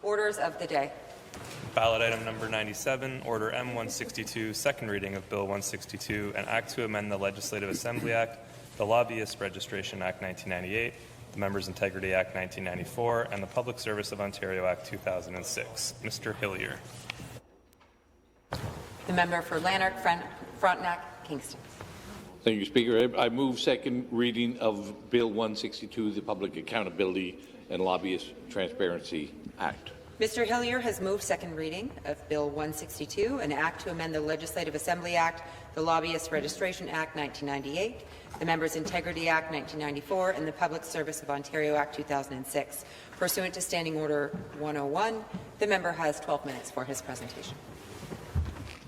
Orders of the day. Ballot item number 97, Order M162, second reading of Bill 162, an act to amend the Legislative Assembly Act, the Lobbyist Registration Act 1998, the Members' Integrity Act 1994, and the Public Service of Ontario Act 2006. Mr. Hillier. The member for Lanark, Frontenac, Kingston. Thank you, Speaker. I move second reading of Bill 162, the Public Accountability and Lobbyist Transparency Act. Mr. Hillier has moved second reading of Bill 162, an act to amend the Legislative Assembly Act, the Lobbyist Registration Act 1998, the Members' Integrity Act 1994, and the Public Service of Ontario Act 2006. Pursuant to Standing Order 101, the member has 12 minutes for his presentation.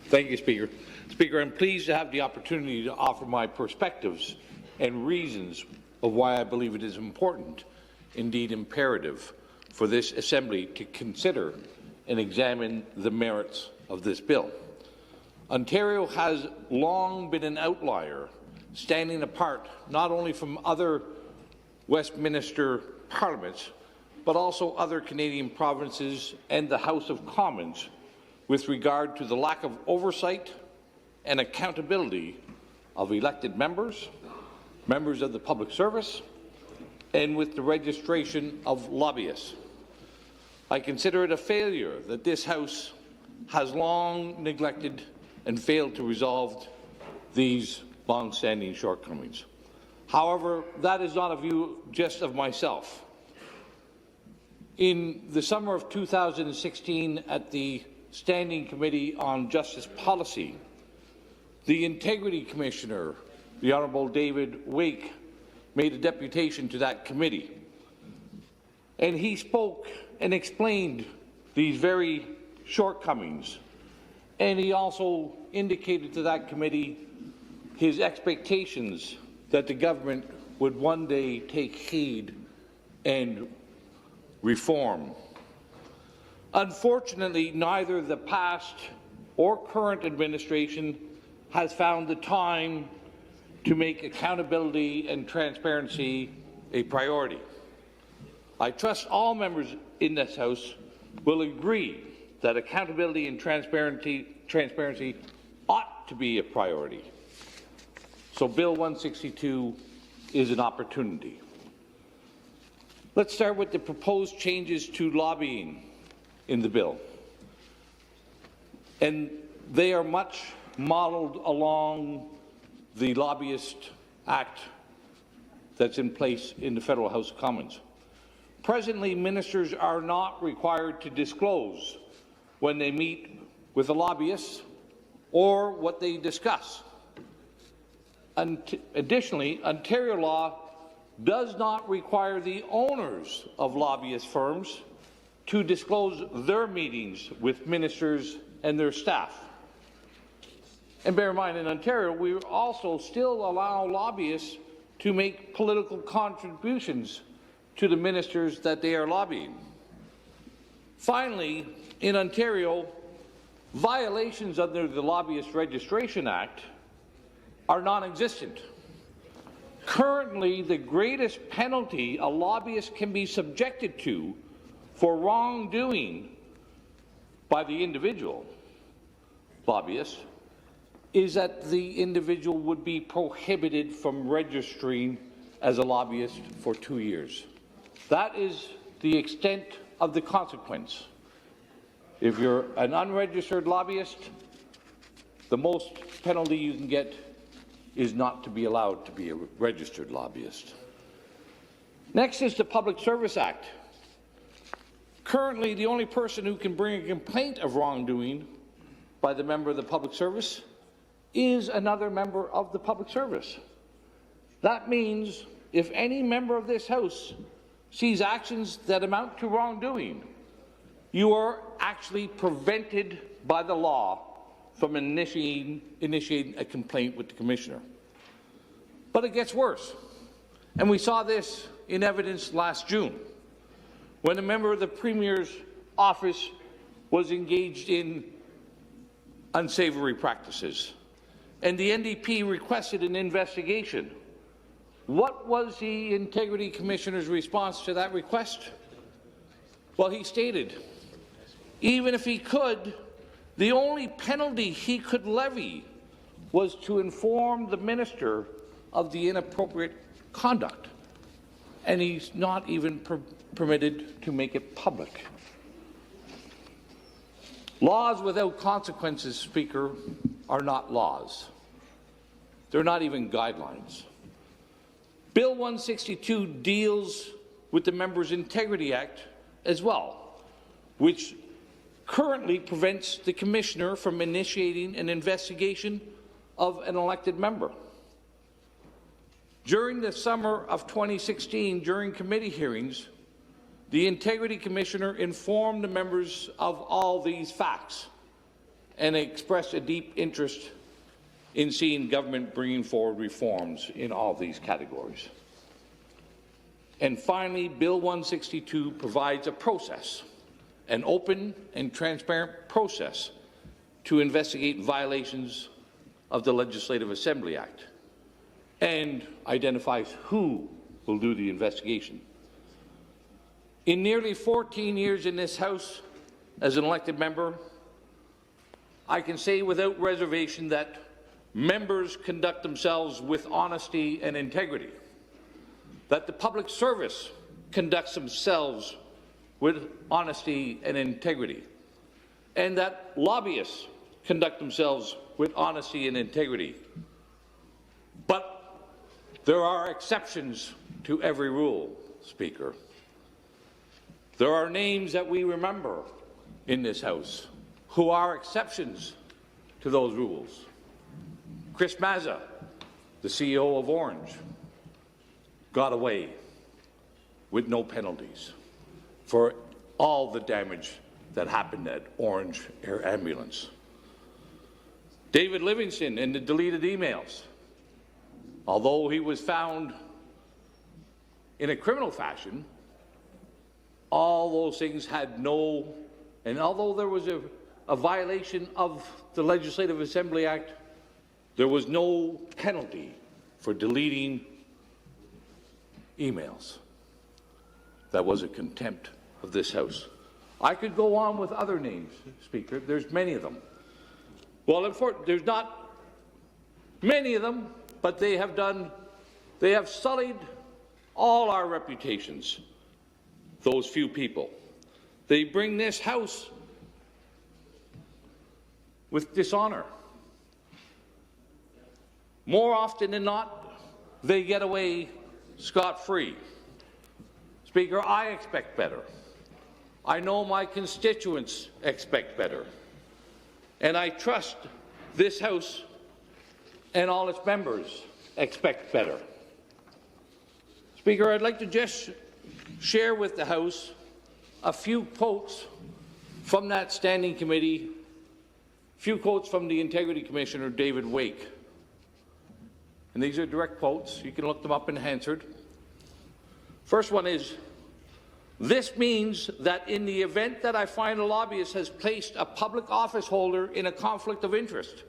Thank you, Speaker. Speaker, I'm pleased to have the opportunity to offer my perspectives and reasons of why I believe it is important, indeed imperative, for this Assembly to consider and examine the merits of this bill. Ontario has long been an outlier, standing apart not only from other Westminster parliaments, but also other Canadian provinces and the House of Commons with regard to the lack of oversight and accountability of elected members, members of the public service, and with the registration of lobbyists. I consider it a failure that this House has long neglected and failed to resolve these long-standing shortcomings. However, that is not a view just of myself. In the summer of 2016, at the Standing Committee on Justice Policy, the Integrity Commissioner, the Honourable David Wake, made a deputation to that committee. And he spoke and explained these very shortcomings. And he also indicated to that committee his expectations that the government would one day take heed and reform. Unfortunately, neither the past or current administration has found the time to make accountability and transparency a priority. I trust all members in this House will agree that accountability and transparency ought to be a priority. So Bill 162 is an opportunity. Let's start with the proposed changes to lobbying in the bill. And they are much modeled along the Lobbyist Act that's in place in the Federal House of Commons. Presently, ministers are not required to disclose when they meet with a lobbyist or what they discuss. Additionally, Ontario law does not require the owners of lobbyist firms to disclose their meetings with ministers and their staff. And bear in mind, in Ontario, we also still allow lobbyists to make political contributions to the ministers that they are lobbying. Finally, in Ontario, violations under the Lobbyist Registration Act are non-existent. Currently, the greatest penalty a lobbyist can be subjected to for wrongdoing by the individual lobbyist is that the individual would be prohibited from registering as a lobbyist for 2 years. That is the extent of the consequence. If you're an unregistered lobbyist, the most penalty you can get is not to be allowed to be a registered lobbyist. Next is the Public Service Act. Currently, the only person who can bring a complaint of wrongdoing by the member of the public service is another member of the public service. That means if any member of this House sees actions that amount to wrongdoing, you are actually prevented by the law from initiating a complaint with the Commissioner. But it gets worse. And we saw this in evidence last June, when a member of the Premier's office was engaged in unsavory practices, and the NDP requested an investigation. What was the Integrity Commissioner's response to that request? Well, he stated, Even if he could, the only penalty he could levy was to inform the minister of the inappropriate conduct. And he's not even permitted to make it public. Laws without consequences, Speaker, are not laws. They're not even guidelines. Bill 162 deals with the Members' Integrity Act as well, which currently prevents the Commissioner from initiating an investigation of an elected member. During the summer of 2016, during committee hearings, the Integrity Commissioner informed the members of all these facts and expressed a deep interest in seeing government bringing forward reforms in all these categories. And finally, Bill 162 provides a process, an open and transparent process to investigate violations of the Legislative Assembly Act and identifies who will do the investigation. In nearly 14 years in this House as an elected member, I can say without reservation that members conduct themselves with honesty and integrity, that the public service conducts themselves with honesty and integrity, and that lobbyists conduct themselves with honesty and integrity. But there are exceptions to every rule, Speaker. There are names that we remember in this House who are exceptions to those rules. Chris Mazza, the CEO of Orange, got away with no penalties for all the damage that happened at Orange Air Ambulance. David Livingston and the deleted emails, although he was found in a criminal fashion, all those things had no, and although there was a violation of the Legislative Assembly Act, there was no penalty for deleting emails. That was a contempt of this House. I could go on with other names, Speaker. There's many of them. Well, there's not many of them, but they have sullied all our reputations, those few people. They bring this House with dishonor. More often than not, they get away scot-free. Speaker, I expect better. I know my constituents expect better. And I trust this House and all its members expect better. Speaker, I'd like to just share with the House a few quotes from that standing committee, a few quotes from the Integrity Commissioner, David Wake. And these are direct quotes. You can look them up in Hansard. First one is, "This means that in the event that I find a lobbyist has placed a public office holder in a conflict of interest,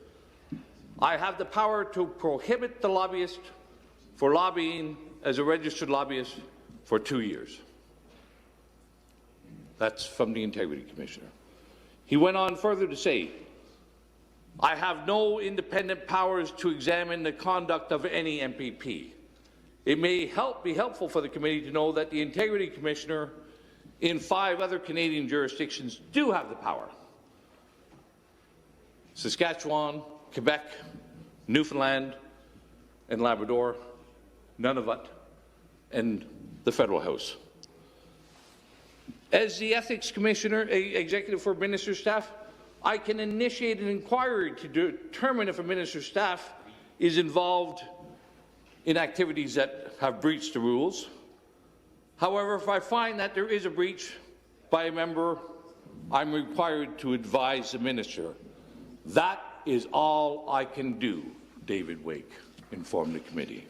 I have the power to prohibit the lobbyist for lobbying as a registered lobbyist for 2 years." That's from the Integrity Commissioner. He went on further to say, "I have no independent powers to examine the conduct of any MPP. It may be helpful for the committee to know that the Integrity Commissioner in 5 other Canadian jurisdictions do have the power: Saskatchewan, Quebec, Newfoundland, and Labrador, Nunavut, and the Federal House. As the Ethics Commissioner, Executive for Minister's staff, I can initiate an inquiry to determine if a minister's staff is involved in activities that have breached the rules. However, if I find that there is a breach by a member, I'm required to advise the minister. That is all I can do," David Wake informed the committee.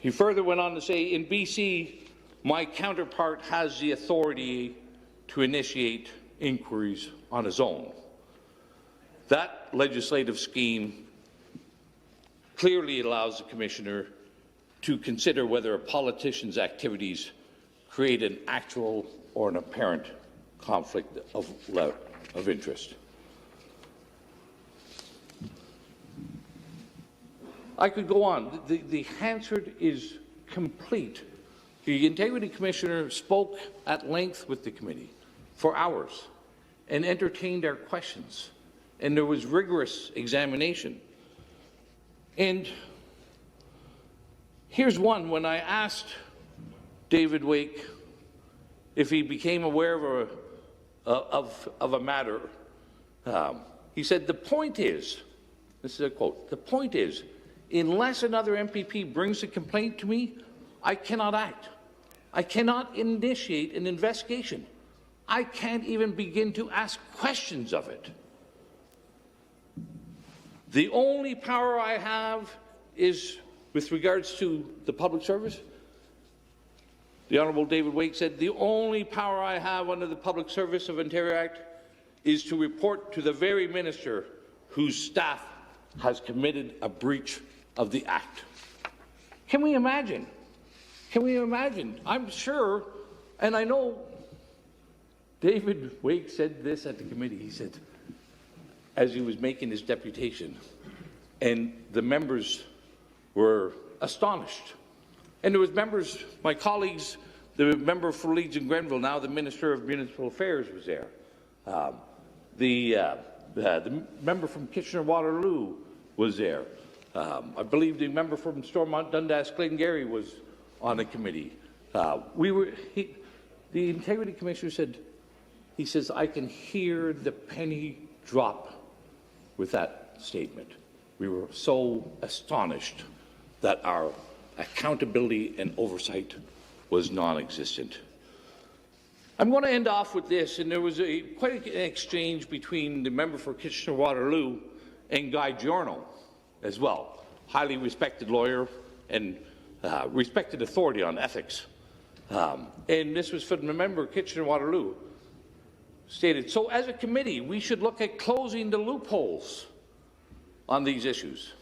He further went on to say, "In BC, my counterpart has the authority to initiate inquiries on his own." That legislative scheme clearly allows the Commissioner to consider whether a politician's activities create an actual or an apparent conflict of interest. I could go on. The Hansard is complete. The Integrity Commissioner spoke at length with the committee for hours and entertained our questions, and there was rigorous examination. And here's one. When I asked David Wake if he became aware of a matter, he said, the point is, this is a quote, the point is, unless another MPP brings a complaint to me, I cannot act. I cannot initiate an investigation. I can't even begin to ask questions of it. The only power I have is with regards to the public service. The Honourable David Wake said, the only power I have under the Public Service of Ontario Act is to report to the very minister whose staff has committed a breach of the Act. Can we imagine? Can we imagine? I'm sure, and I know David Wake said this at the committee. He said, as he was making his deputation, and the members were astonished. And there was members, my colleagues, the member for Leeds and Grenville, now the Minister of Municipal Affairs, was there. The member from Kitchener-Waterloo was there. I believe the member from Stormont Dundas Glengarry was on the committee. The Integrity Commissioner said, he says, I can hear the penny drop with that statement. We were so astonished that our accountability and oversight was non-existent. I'm going to end off with this, and there was quite an exchange between the member for Kitchener-Waterloo and Guy Giorno as well, highly respected lawyer and respected authority on ethics. And this was from the member of Kitchener-Waterloo, stated, so as a committee, we should look at closing the loopholes on these issues.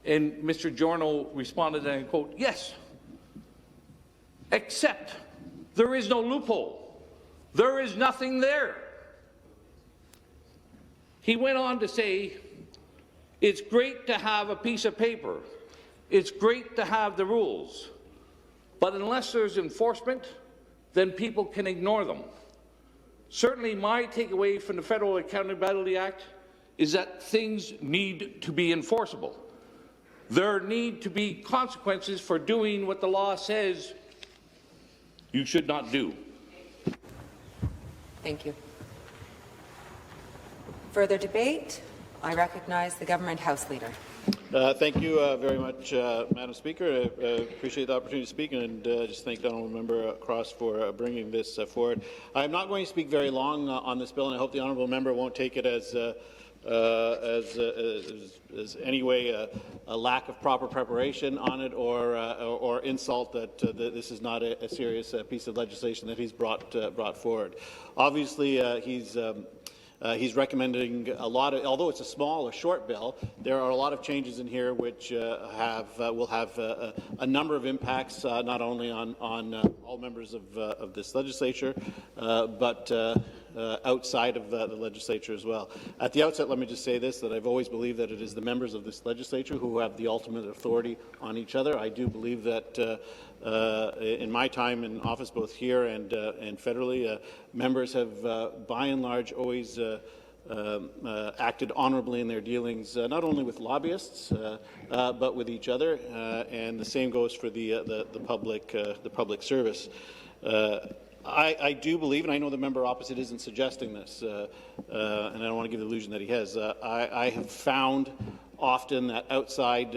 And Mr. Giorno responded, and I quote, yes, except there is no loophole. There is nothing there. He went on to say, it's great to have a piece of paper. It's great to have the rules. But unless there's enforcement, then people can ignore them. Certainly my takeaway from the Federal Accountability Act is that things need to be enforceable. There need to be consequences for doing what the law says you should not do. Thank you. Further debate? I recognize the Government House Leader. Thank you very much, Madam Speaker. I appreciate the opportunity to speak, and just thank the honourable member Cross for bringing this forward. I'm not going to speak very long on this bill, and I hope the honourable member won't take it as anyway a lack of proper preparation on it, or insult that this is not a serious piece of legislation that he's brought forward. Obviously, he's recommending a lot of, although it's a short bill, there are a lot of changes in here which will have a number of impacts, not only on all members of this legislature, but outside of the legislature as well. At the outset, let me just say this, that I've always believed that it is the members of this legislature who have the ultimate authority on each other. I do believe that in my time in office, both here and federally, members have, by and large, always acted honourably in their dealings, not only with lobbyists, but with each other, and the same goes for the public service. I do believe, and I know the member opposite isn't suggesting this, and I don't want to give the illusion that he has. I have found often that outside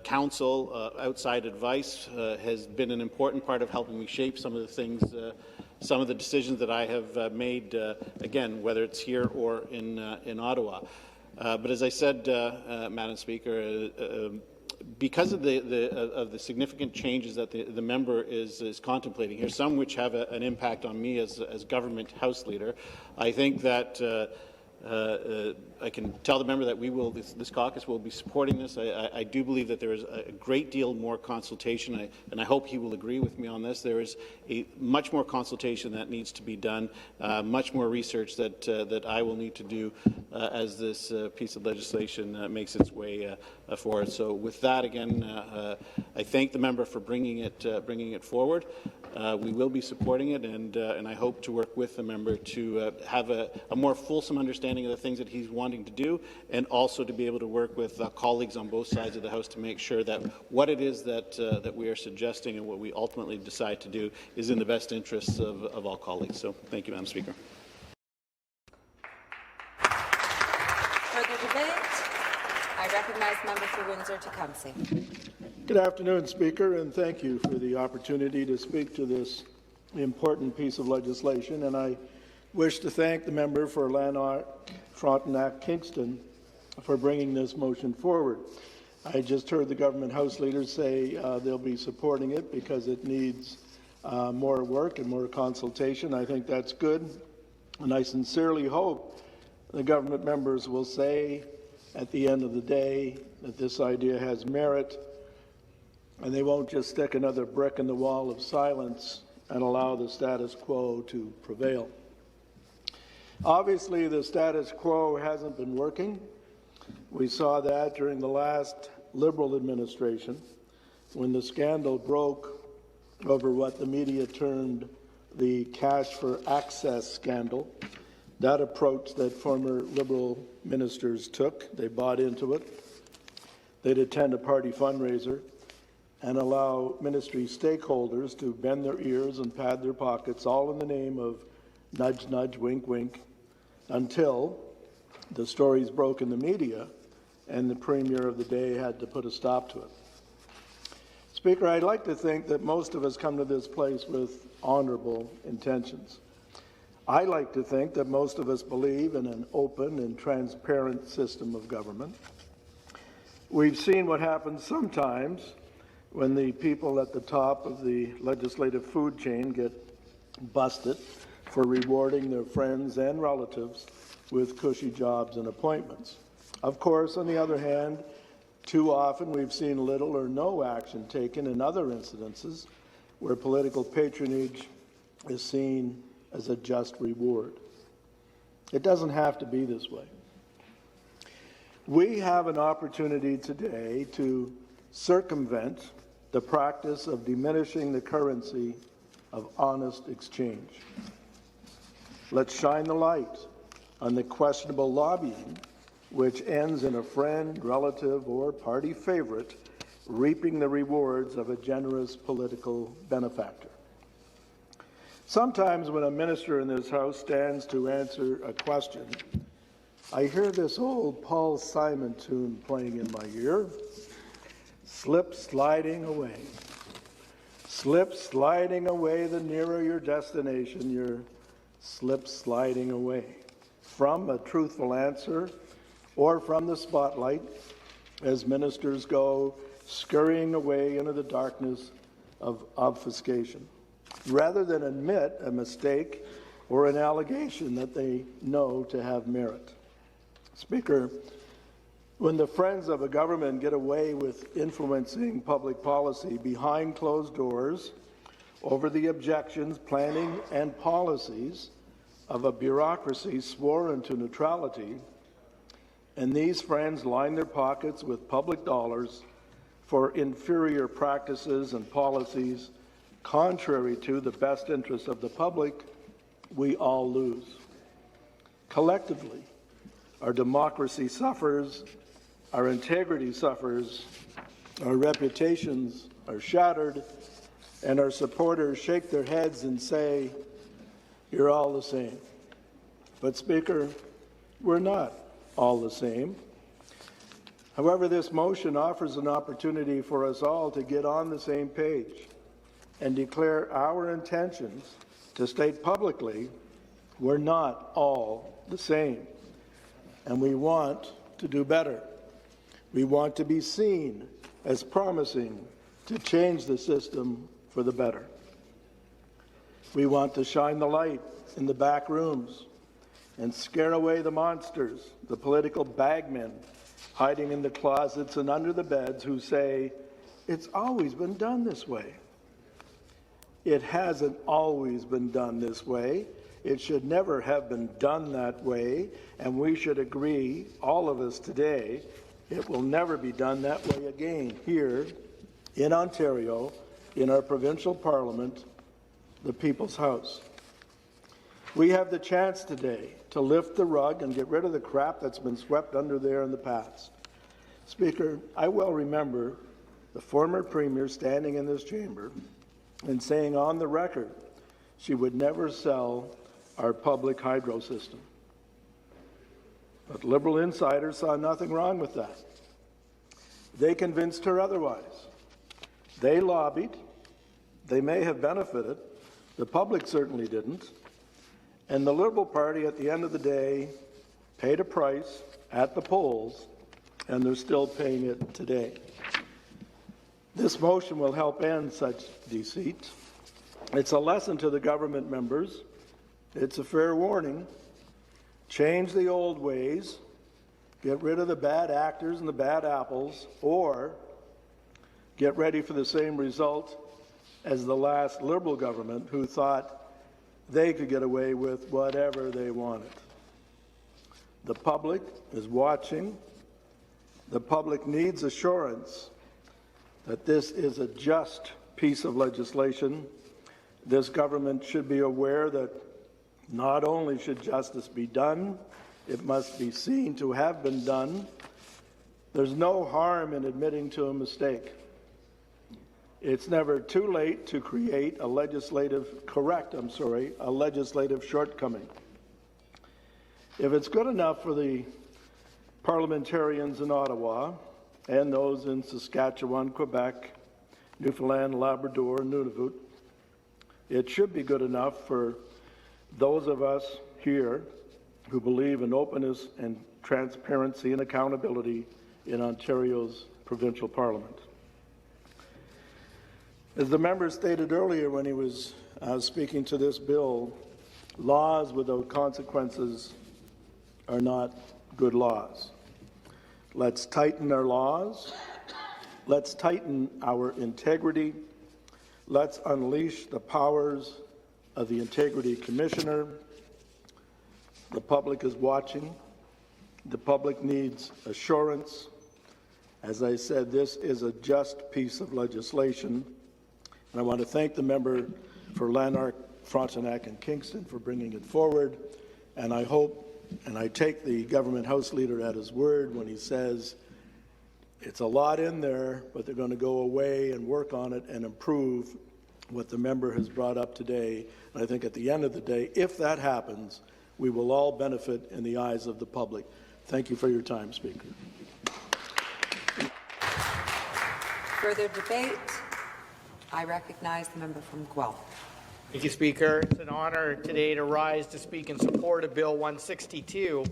counsel, outside advice has been an important part of helping me shape some of the things, some of the decisions that I have made, again, whether it's here or in Ottawa. But as I said, Madam Speaker, because of the significant changes that the member is contemplating here, some which have an impact on me as government House Leader, I think that I can tell the member that we will, this caucus will be supporting this. I do believe that there is a great deal more consultation, and I hope he will agree with me on this. There is much more consultation that needs to be done, much more research that I will need to do as this piece of legislation makes its way forward. So with that, again, I thank the member for bringing it forward. We will be supporting it, and I hope to work with the member to have a more fulsome understanding of the things that he's wanting to do, and also to be able to work with colleagues on both sides of the House to make sure that what it is that we are suggesting and what we ultimately decide to do is in the best interests of all colleagues. So thank you, Madam Speaker. Further debate? I recognize member for Windsor-Tecumseh. Good afternoon, Speaker, and thank you for the opportunity to speak to this important piece of legislation. And I wish to thank the member for Lanark, Frontenac, Kingston for bringing this motion forward. I just heard the government House leaders say they'll be supporting it because it needs more work and more consultation. I think that's good, and I sincerely hope the government members will say at the end of the day that this idea has merit, and they won't just stick another brick in the wall of silence and allow the status quo to prevail. Obviously, the status quo hasn't been working. We saw that during the last Liberal administration when the scandal broke over what the media termed the cash for access scandal. That approach that former Liberal ministers took, they bought into it. They'd attend a party fundraiser and allow ministry stakeholders to bend their ears and pad their pockets, all in the name of nudge, nudge, wink, wink, until the stories broke in the media and the Premier of the day had to put a stop to it. Speaker, I'd like to think that most of us come to this place with honorable intentions. I like to think that most of us believe in an open and transparent system of government. We've seen what happens sometimes when the people at the top of the legislative food chain get busted for rewarding their friends and relatives with cushy jobs and appointments. Of course, on the other hand, too often we've seen little or no action taken in other incidences where political patronage is seen as a just reward. It doesn't have to be this way. We have an opportunity today to circumvent the practice of diminishing the currency of honest exchange. Let's shine the light on the questionable lobbying which ends in a friend, relative, or party favorite reaping the rewards of a generous political benefactor. Sometimes when a minister in this House stands to answer a question, I hear this old Paul Simon tune playing in my ear. Slip sliding away. Slip sliding away, the nearer your destination, you're slip sliding away. From a truthful answer or from the spotlight as ministers go scurrying away into the darkness of obfuscation, rather than admit a mistake or an allegation that they know to have merit. Speaker, when the friends of a government get away with influencing public policy behind closed doors over the objections, planning, and policies of a bureaucracy sworn to neutrality, and these friends line their pockets with public dollars for inferior practices and policies contrary to the best interests of the public, we all lose. Collectively, our democracy suffers, our integrity suffers, our reputations are shattered, and our supporters shake their heads and say, "You're all the same." But, Speaker, we're not all the same. However, this motion offers an opportunity for us all to get on the same page and declare our intentions to state publicly we're not all the same, and we want to do better. We want to be seen as promising to change the system for the better. We want to shine the light in the back rooms and scare away the monsters, the political bagmen hiding in the closets and under the beds who say, it's always been done this way. It hasn't always been done this way. It should never have been done that way, and we should agree, all of us today, it will never be done that way again here in Ontario, in our provincial parliament, the People's House. We have the chance today to lift the rug and get rid of the crap that's been swept under there in the past. Speaker, I well remember the former Premier standing in this chamber and saying on the record she would never sell our public hydro system. But Liberal insiders saw nothing wrong with that. They convinced her otherwise. They lobbied. They may have benefited. The public certainly didn't. And the Liberal Party, at the end of the day, paid a price at the polls, and they're still paying it today. This motion will help end such deceit. It's a lesson to the government members. It's a fair warning. Change the old ways, get rid of the bad actors and the bad apples, or get ready for the same result as the last Liberal government who thought they could get away with whatever they wanted. The public is watching. The public needs assurance that this is a just piece of legislation. This government should be aware that not only should justice be done, it must be seen to have been done. There's no harm in admitting to a mistake. It's never too late to create a legislative shortcoming. If it's good enough for the parliamentarians in Ottawa and those in Saskatchewan, Quebec, Newfoundland, Labrador, and Nunavut, it should be good enough for those of us here who believe in openness and transparency and accountability in Ontario's provincial parliament. As the member stated earlier when he was speaking to this bill, laws without consequences are not good laws. Let's tighten our laws. Let's tighten our integrity. Let's unleash the powers of the Integrity Commissioner. The public is watching. The public needs assurance. As I said, this is a just piece of legislation. And I want to thank the member for Lanark, Frontenac, and Kingston for bringing it forward. And I hope, and I take the government House Leader at his word when he says it's a lot in there, but they're going to go away and work on it and improve what the member has brought up today. And I think at the end of the day, if that happens, we will all benefit in the eyes of the public. Thank you for your time, Speaker. Further debate? I recognize the member from Guelph. Thank you, Speaker. It's an honor today to rise to speak in support of Bill 162.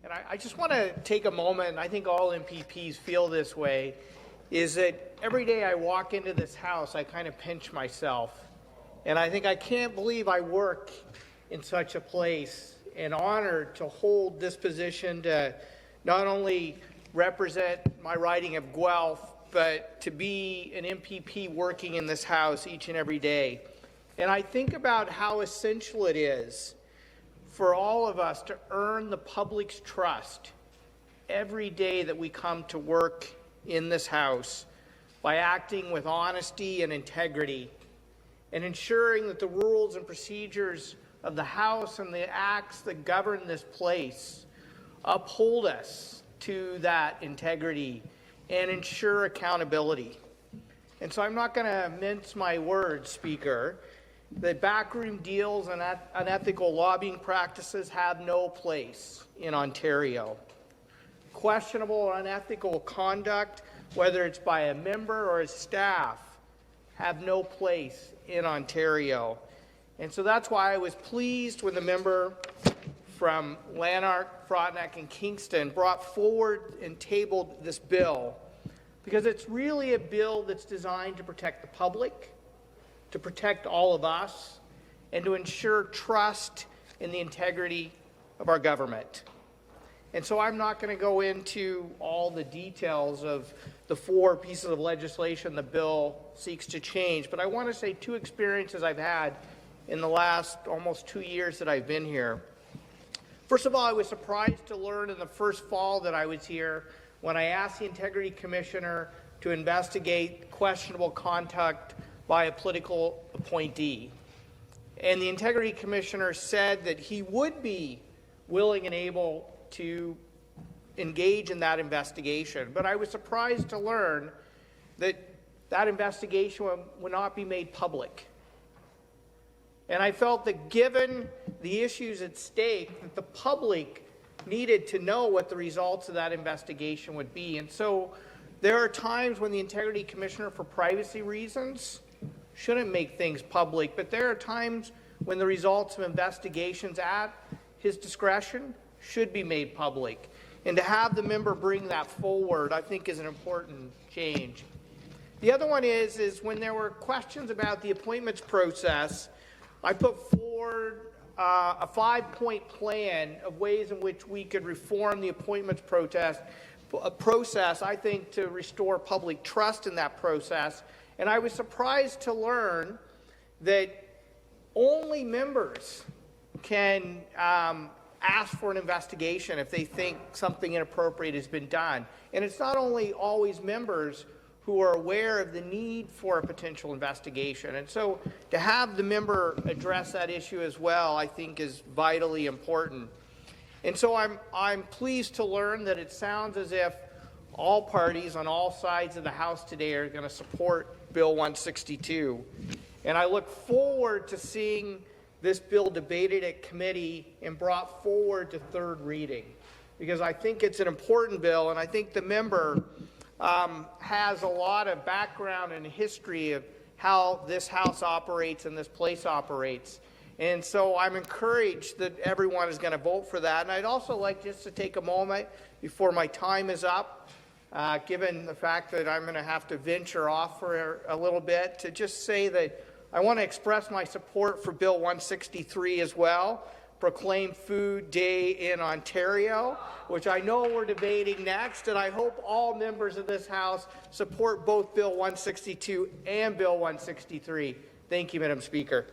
And I just want to take a moment, and I think all MPPs feel this way, is that every day I walk into this house, I kind of pinch myself. And I think I can't believe I work in such a place, and honored to hold this position to not only represent my riding of Guelph, but to be an MPP working in this house each and every day. And I think about how essential it is for all of us to earn the public's trust every day that we come to work in this house by acting with honesty and integrity and ensuring that the rules and procedures of the House and the acts that govern this place uphold us to that integrity and ensure accountability. And so I'm not going to mince my words, Speaker. The backroom deals and unethical lobbying practices have no place in Ontario. Questionable or unethical conduct, whether it's by a member or his staff, have no place in Ontario. And so that's why I was pleased when the member from Lanark, Frontenac, and Kingston brought forward and tabled this bill, because it's really a bill that's designed to protect the public, to protect all of us, and to ensure trust in the integrity of our government. And so I'm not going to go into all the details of the 4 pieces of legislation the bill seeks to change, but I want to say 2 experiences I've had in the last almost 2 years that I've been here. First of all, I was surprised to learn in the first fall that I was here when I asked the Integrity Commissioner to investigate questionable conduct by a political appointee. And the Integrity Commissioner said that he would be willing and able to engage in that investigation. But I was surprised to learn that that investigation would not be made public. And I felt that given the issues at stake, that the public needed to know what the results of that investigation would be. And so there are times when the Integrity Commissioner, for privacy reasons, shouldn't make things public, but there are times when the results of investigations at his discretion should be made public. And to have the member bring that forward, I think, is an important change. The other one is when there were questions about the appointments process, I put forward a 5-point plan of ways in which we could reform the appointments process, I think, to restore public trust in that process. And I was surprised to learn that only members can ask for an investigation if they think something inappropriate has been done. And it's not only always members who are aware of the need for a potential investigation. And so to have the member address that issue as well, I think, is vitally important. And so I'm pleased to learn that it sounds as if all parties on all sides of the House today are going to support Bill 162. And I look forward to seeing this bill debated at committee and brought forward to 3rd reading, because I think it's an important bill, and I think the member has a lot of background and history of how this House operates and this place operates. And so I'm encouraged that everyone is going to vote for that. And I'd also like just to take a moment before my time is up, given the fact that I'm going to have to venture off for a little bit, to just say that I want to express my support for Bill 163 as well, Proclaim Food Day in Ontario, which I know we're debating next, and I hope all members of this House support both Bill 162 and Bill 163. Thank you, Madam Speaker.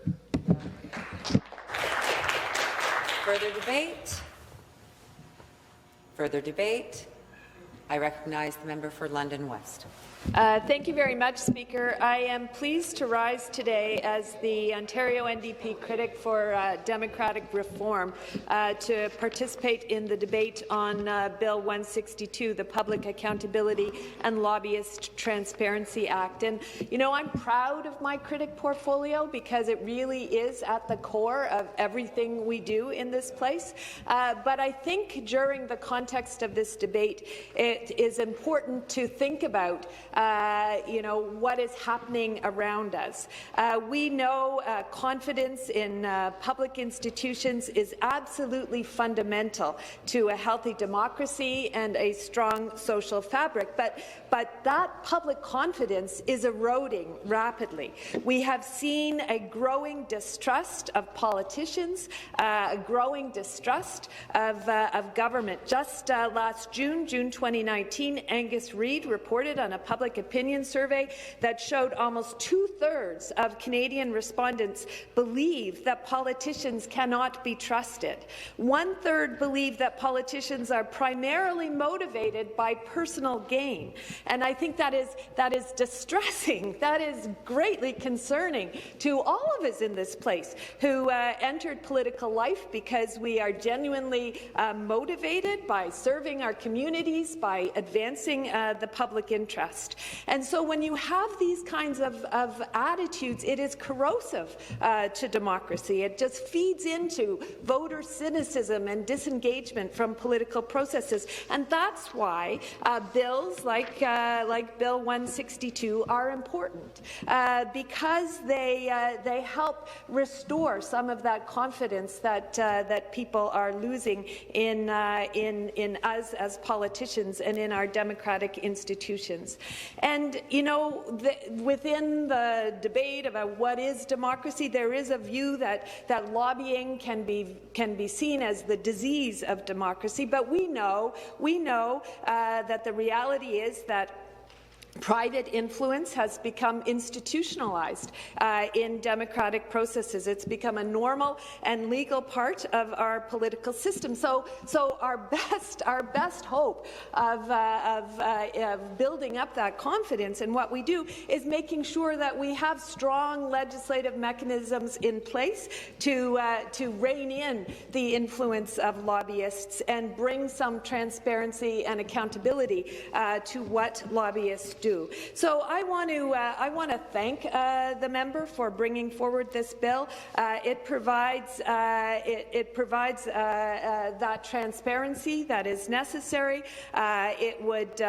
Further debate? Further debate? I recognize the member for London West. Thank you very much, Speaker. I am pleased to rise today as the Ontario NDP critic for democratic reform to participate in the debate on Bill 162, the Public Accountability and Lobbyist Transparency Act. And, you know, I'm proud of my critic portfolio because it really is at the core of everything we do in this place. But I think during the context of this debate, it is important to think about what is happening around us. We know confidence in public institutions is absolutely fundamental to a healthy democracy and a strong social fabric, but that public confidence is eroding rapidly. We have seen a growing distrust of politicians, a growing distrust of government. Just last June 2019, Angus Reid reported on a public opinion survey that showed almost 2/3 of Canadian respondents believe that politicians cannot be trusted. 1/3 believe that politicians are primarily motivated by personal gain. And I think that is distressing. That is greatly concerning to all of us in this place who entered political life because we are genuinely motivated by serving our communities, by advancing the public interest. And so when you have these kinds of attitudes, it is corrosive to democracy. It just feeds into voter cynicism and disengagement from political processes. And that's why bills like Bill 162 are important, because they help restore some of that confidence that people are losing in us as politicians and in our democratic institutions. And, you know, within the debate about what is democracy, there is a view that lobbying can be seen as the disease of democracy. But we know that the reality is that private influence has become institutionalized in democratic processes. It's become a normal and legal part of our political system. So our best hope of building up that confidence in what we do is making sure that we have strong legislative mechanisms in place to rein in the influence of lobbyists and bring some transparency and accountability to what lobbyists do. So I want to thank the member for bringing forward this bill. It provides that transparency that is necessary. It would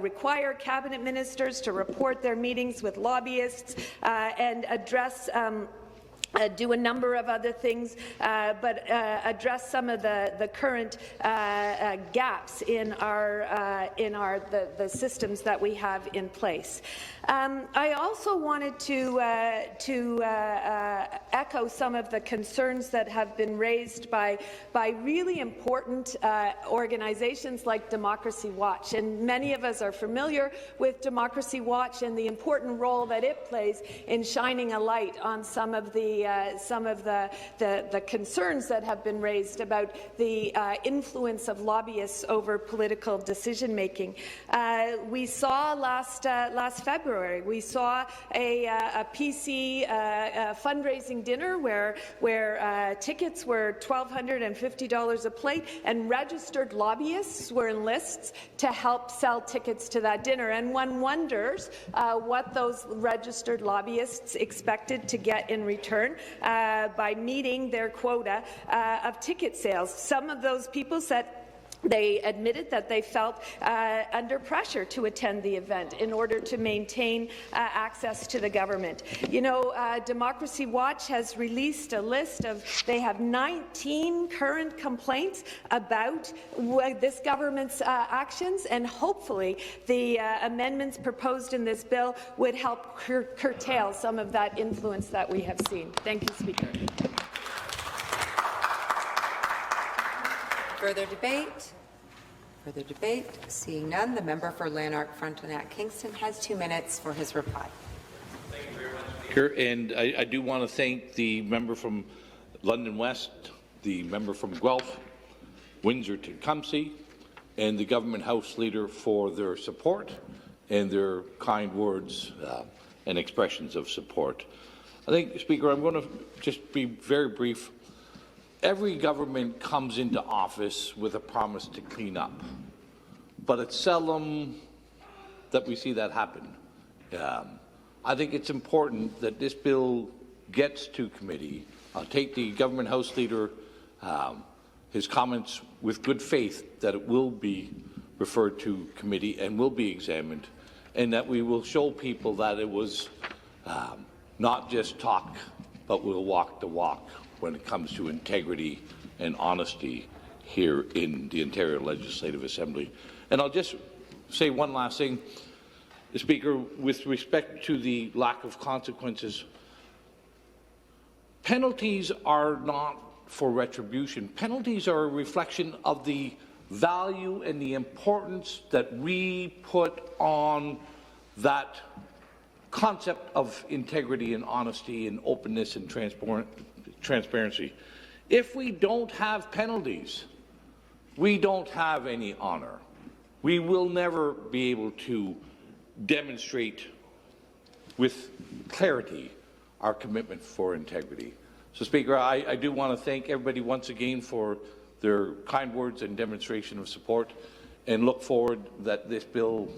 require cabinet ministers to report their meetings with lobbyists and address do a number of other things, but address some of the current gaps in the systems that we have in place. I also wanted to echo some of the concerns that have been raised by really important organizations like Democracy Watch, and many of us are familiar with Democracy Watch and the important role that it plays in shining a light on some of the concerns that have been raised about the influence of lobbyists over political decision-making. We saw last February, we saw a PC fundraising dinner where tickets were $1,250 a plate, and registered lobbyists were in lists to help sell tickets to that dinner. And one wonders what those registered lobbyists expected to get in return by meeting their quota of ticket sales. Some of those people said they admitted that they felt under pressure to attend the event in order to maintain access to the government. You know, Democracy Watch has released a list of, they have 19 current complaints about this government's actions, and hopefully the amendments proposed in this bill would help curtail some of that influence that we have seen. Thank you, Speaker. Further debate? Further debate? Seeing none, the member for Lanark Frontenac Kingston has 2 minutes for his reply. Thank you very much, Speaker. And I do want to thank the member from London West, the member from Guelph, Windsor-Tecumseh, and the Government House Leader for their support and their kind words and expressions of support. I think, Speaker, I'm going to just be very brief. Every government comes into office with a promise to clean up, but it's seldom that we see that happen. I think it's important that this bill gets to committee. I'll take the Government House Leader, his comments with good faith that it will be referred to committee and will be examined, and that we will show people that it was not just talk, but we'll walk the walk when it comes to integrity and honesty here in the Ontario Legislative Assembly. And I'll just say one last thing, Speaker, with respect to the lack of consequences. Penalties are not for retribution. Penalties are a reflection of the value and the importance that we put on that concept of integrity and honesty and openness and transparency. If we don't have penalties, we don't have any honor. We will never be able to demonstrate with clarity our commitment for integrity. So, Speaker, I do want to thank everybody once again for their kind words and demonstration of support, and look forward that this bill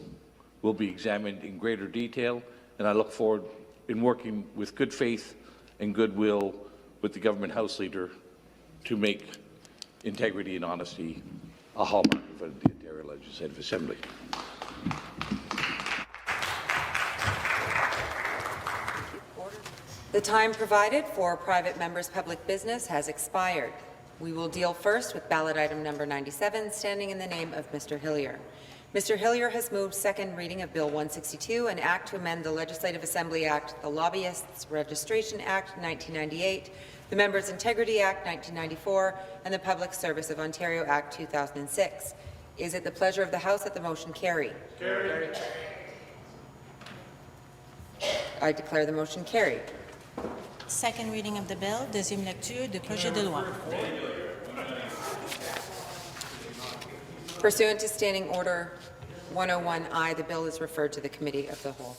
will be examined in greater detail, and I look forward in working with good faith and goodwill with the Government House Leader to make integrity and honesty a hallmark of the Ontario Legislative Assembly. The time provided for private members' public business has expired. We will deal first with ballot item number 97, standing in the name of Mr. Hillier. Mr. Hillier has moved second reading of Bill 162, an act to amend the Legislative Assembly Act, the Lobbyists Registration Act 1998, the Members' Integrity Act 1994, and the Public Service of Ontario Act 2006. Is it the pleasure of the House that the motion carry? Carry. I declare the motion carried. Second reading of the bill, deuxième lecture du projet de loi. Pursuant to Standing Order 101I, the bill is referred to the Committee of the Whole.